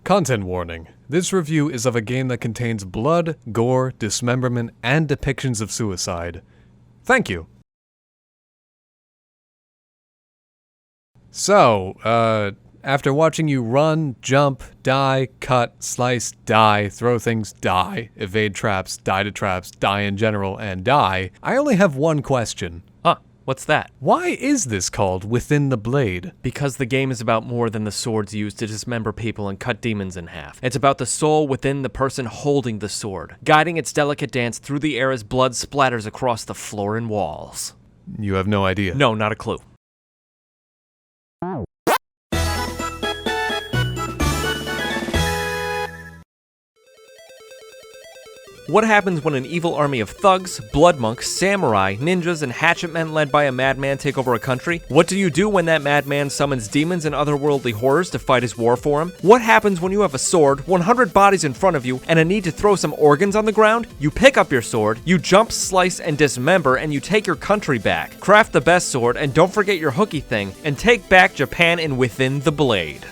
Content warning. This review is of a game that contains blood, gore, dismemberment, and depictions of suicide. Thank you. So, after watching you run, jump, die, cut, slice, die, throw things, die, evade traps, die to traps, die in general, and die, I only have one question. What's that? Why is this called Within the Blade? Because the game is about more than the swords used to dismember people and cut demons in half. It's about the soul within the person holding the sword, guiding its delicate dance through the air as blood splatters across the floor and walls. You have no idea? No, not a clue. What happens when an evil army of thugs, blood monks, samurai, ninjas, and hatchet men led by a madman take over a country? What do you do when that madman summons demons and otherworldly horrors to fight his war for him? What happens when you have a sword, 100 bodies in front of you, and a need to throw some organs on the ground? You pick up your sword, you jump, slice, and dismember, and you take your country back. Craft the best sword, and don't forget your hooky thing, and take back Japan in Within the Blade.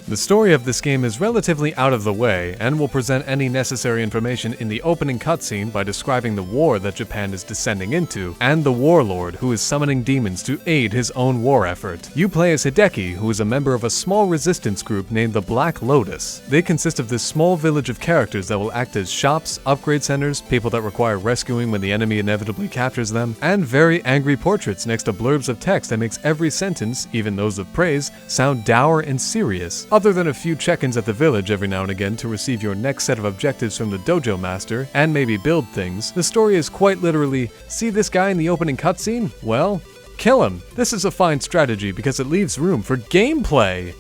The story of this game is relatively out of the way, and will present any necessary information in the opening cutscene by describing the war that Japan is descending into, and the warlord who is summoning demons to aid his own war effort. You play as Hideki, who is a member of a small resistance group named the Black Lotus. They consist of this small village of characters that will act as shops, upgrade centers, people that require rescuing when the enemy inevitably captures them, and very angry portraits next to blurbs of text that makes every sentence, even those of praise, sound dour and serious. Other than a few check-ins at the village every now and again to receive your next set of objectives from the dojo master, and maybe build things, the story is quite literally, see this guy in the opening cutscene? Well, kill him. This is a fine strategy because it leaves room for gameplay.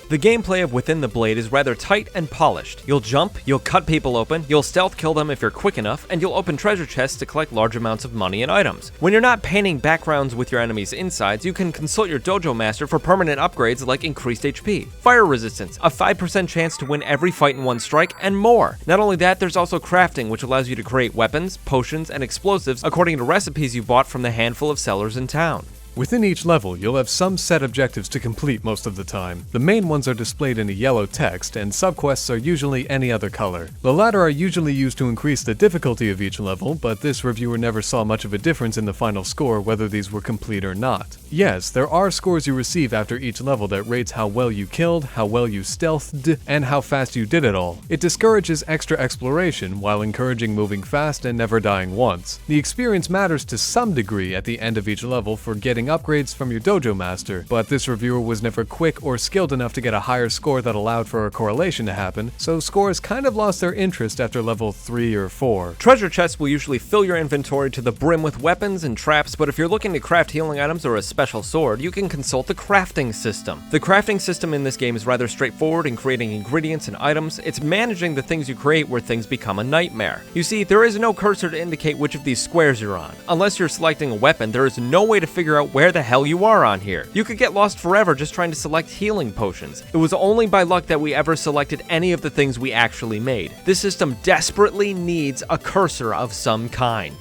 The gameplay of Within the Blade is rather tight and polished. You'll jump, you'll cut people open, you'll stealth kill them if you're quick enough, and you'll open treasure chests to collect large amounts of money and items. When you're not painting backgrounds with your enemies' insides, you can consult your dojo master for permanent upgrades like increased HP, fire resistance, a 5% chance to win every fight in one strike, and more. Not only that, there's also crafting, which allows you to create weapons, potions, and explosives according to recipes you bought from the handful of sellers in town. Within each level, you'll have some set objectives to complete most of the time. The main ones are displayed in a yellow text, and subquests are usually any other color. The latter are usually used to increase the difficulty of each level, but this reviewer never saw much of a difference in the final score whether these were complete or not. Yes, there are scores you receive after each level that rates how well you killed, how well you stealthed, and how fast you did it all. It discourages extra exploration, while encouraging moving fast and never dying once. The experience matters to some degree at the end of each level for getting upgrades from your dojo master, but this reviewer was never quick or skilled enough to get a higher score that allowed for a correlation to happen, so scores kind of lost their interest after level 3 or 4. Treasure chests will usually fill your inventory to the brim with weapons and traps, but if you're looking to craft healing items or a special sword, you can consult the crafting system. The crafting system in this game is rather straightforward in creating ingredients and items. It's managing the things you create where things become a nightmare. You see, there is no cursor to indicate which of these squares you're on. Unless you're selecting a weapon, there is no way to figure out where the hell you are on here. You could get lost forever just trying to select healing potions. It was only by luck that we ever selected any of the things we actually made. This system desperately needs a cursor of some kind.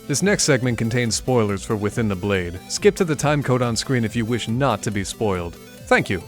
This next segment contains spoilers for Within the Blade. Skip to the timecode on screen if you wish not to be spoiled. Thank you.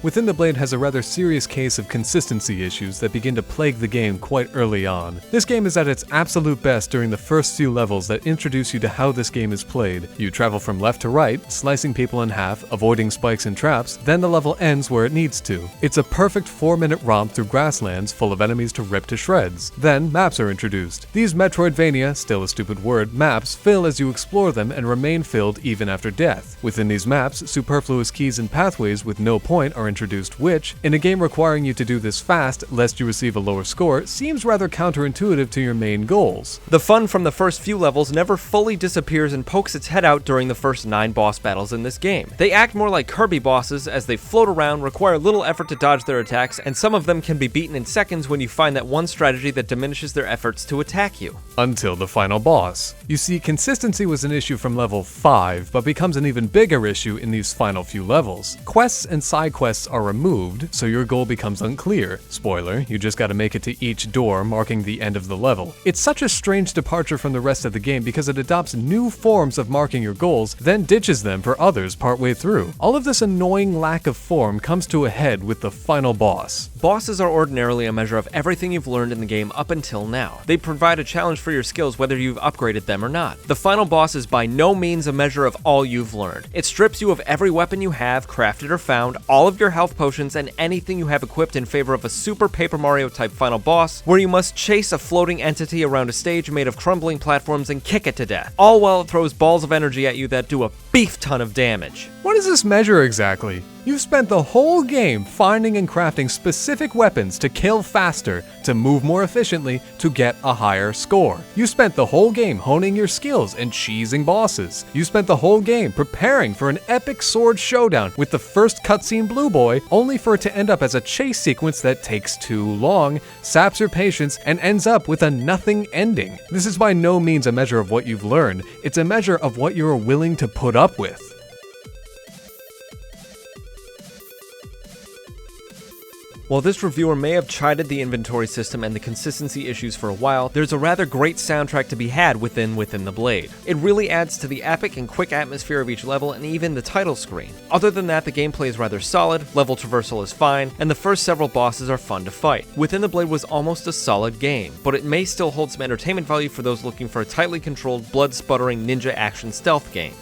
Within the Blade has a rather serious case of consistency issues that begin to plague the game quite early on. This game is at its absolute best during the first few levels that introduce you to how this game is played. You travel from left to right, slicing people in half, avoiding spikes and traps, then the level ends where it needs to. It's a perfect 4-minute romp through grasslands full of enemies to rip to shreds. Then maps are introduced. These Metroidvania, still a stupid word, maps fill as you explore them and remain filled even after death. Within these maps, superfluous keys and pathways with no point are introduced, which, in a game requiring you to do this fast lest you receive a lower score, seems rather counterintuitive to your main goals. The fun from the first few levels never fully disappears and pokes its head out during the first 9 boss battles in this game. They act more like Kirby bosses as they float around, require little effort to dodge their attacks, and some of them can be beaten in seconds when you find that one strategy that diminishes their efforts to attack you. Until the final boss. You see, consistency was an issue from level 5, but becomes an even bigger issue in these final few levels. Quests and side quests quests are removed, so your goal becomes unclear. Spoiler, you just gotta make it to each door, marking the end of the level. It's such a strange departure from the rest of the game because it adopts new forms of marking your goals, then ditches them for others partway through. All of this annoying lack of form comes to a head with the final boss. Bosses are ordinarily a measure of everything you've learned in the game up until now. They provide a challenge for your skills whether you've upgraded them or not. The final boss is by no means a measure of all you've learned. It strips you of every weapon you have, crafted or found, all of your health potions, and anything you have equipped in favor of a Super Paper Mario type final boss, where you must chase a floating entity around a stage made of crumbling platforms and kick it to death, all while it throws balls of energy at you that do a beef ton of damage. What does this measure exactly? You've spent the whole game finding and crafting specific weapons to kill faster, to move more efficiently, to get a higher score. You spent the whole game honing your skills and cheesing bosses. You spent the whole game preparing for an epic sword showdown with the first cutscene Blue Boy, only for it to end up as a chase sequence that takes too long, saps your patience, and ends up with a nothing ending. This is by no means a measure of what you've learned, it's a measure of what you're willing to put up with. While this reviewer may have chided the inventory system and the consistency issues for a while, there's a rather great soundtrack to be had within the Blade. It really adds to the epic and quick atmosphere of each level and even the title screen. Other than that, the gameplay is rather solid, level traversal is fine, and the first several bosses are fun to fight. Within the Blade was almost a solid game, but it may still hold some entertainment value for those looking for a tightly controlled, blood-sputtering ninja action stealth game.